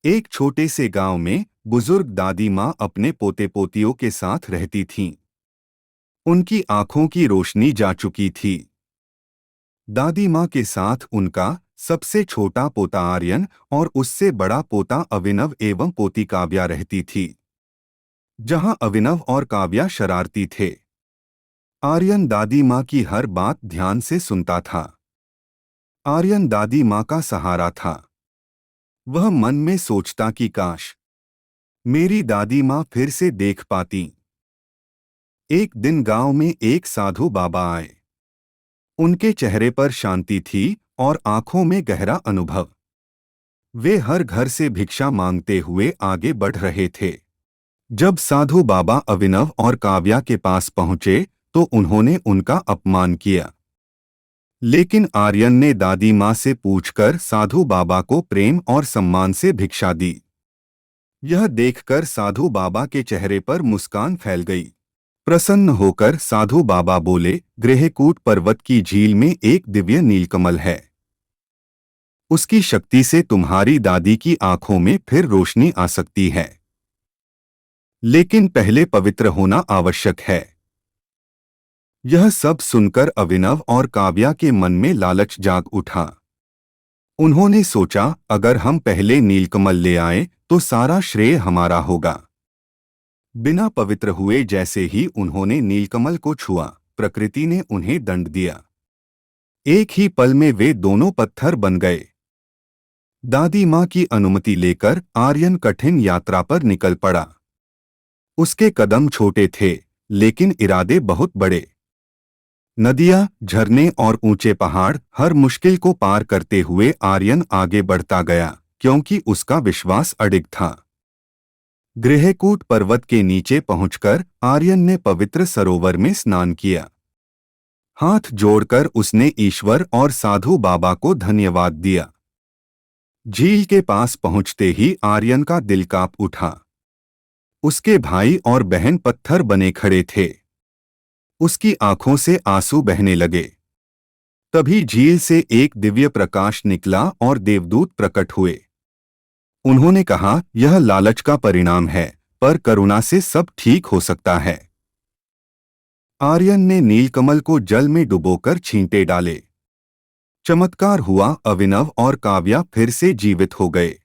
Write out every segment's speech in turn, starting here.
एक छोटे से गांव में बुजुर्ग दादी माँ अपने पोते पोतियों के साथ रहती थीं। उनकी आंखों की रोशनी जा चुकी थी। दादी माँ के साथ उनका सबसे छोटा पोता आर्यन और उससे बड़ा पोता अभिनव एवं पोती काव्या रहती थी। जहां अभिनव और काव्या शरारती थे, आर्यन दादी माँ की हर बात ध्यान से सुनता था। आर्यन दादी माँ का सहारा था। वह मन में सोचता कि काश मेरी दादी माँ फिर से देख पाती। एक दिन गांव में एक साधु बाबा आए। उनके चेहरे पर शांति थी और आंखों में गहरा अनुभव। वे हर घर से भिक्षा मांगते हुए आगे बढ़ रहे थे। जब साधु बाबा अभिनव और काव्या के पास पहुंचे तो उन्होंने उनका अपमान किया। लेकिन आर्यन ने दादी माँ से पूछकर साधु बाबा को प्रेम और सम्मान से भिक्षा दी। यह देखकर साधु बाबा के चेहरे पर मुस्कान फैल गई। प्रसन्न होकर साधु बाबा बोले, गृहकूट पर्वत की झील में एक दिव्य नीलकमल है। उसकी शक्ति से तुम्हारी दादी की आंखों में फिर रोशनी आ सकती है। लेकिन पहले पवित्र होना आवश्यक है। यह सब सुनकर अभिनव और काव्या के मन में लालच जाग उठा। उन्होंने सोचा, अगर हम पहले नीलकमल ले आए तो सारा श्रेय हमारा होगा। बिना पवित्र हुए जैसे ही उन्होंने नीलकमल को छुआ, प्रकृति ने उन्हें दंड दिया। एक ही पल में वे दोनों पत्थर बन गए। दादी माँ की अनुमति लेकर आर्यन कठिन यात्रा पर निकल पड़ा। उसके कदम छोटे थे, लेकिन इरादे बहुत बड़े। नदियाँ, झरने और ऊंचे पहाड़, हर मुश्किल को पार करते हुए आर्यन आगे बढ़ता गया, क्योंकि उसका विश्वास अडिग था। गृहकूट पर्वत के नीचे पहुंचकर आर्यन ने पवित्र सरोवर में स्नान किया। हाथ जोड़कर उसने ईश्वर और साधु बाबा को धन्यवाद दिया। झील के पास पहुंचते ही आर्यन का दिल कांप उठा। उसके भाई और बहन पत्थर बने खड़े थे। उसकी आंखों से आंसू बहने लगे। तभी झील से एक दिव्य प्रकाश निकला और देवदूत प्रकट हुए। उन्होंने कहा, यह लालच का परिणाम है, पर करुणा से सब ठीक हो सकता है। आर्यन ने नीलकमल को जल में डुबोकर छींटे डाले। चमत्कार हुआ, अभिनव और काव्या फिर से जीवित हो गए।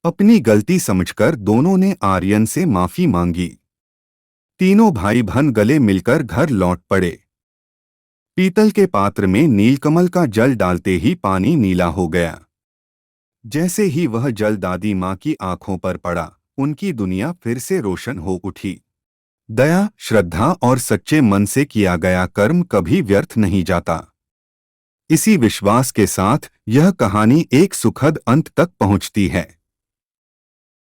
अपनी गलती समझकर दोनों ने आर्यन से माफी मांगी। तीनों भाई बहन गले मिलकर घर लौट पड़े। पीतल के पात्र में नीलकमल का जल डालते ही पानी नीला हो गया। जैसे ही वह जल दादी माँ की आंखों पर पड़ा, उनकी दुनिया फिर से रोशन हो उठी। दया, श्रद्धा और सच्चे मन से किया गया कर्म कभी व्यर्थ नहीं जाता। इसी विश्वास के साथ यह कहानी एक सुखद अंत तक पहुंचती है।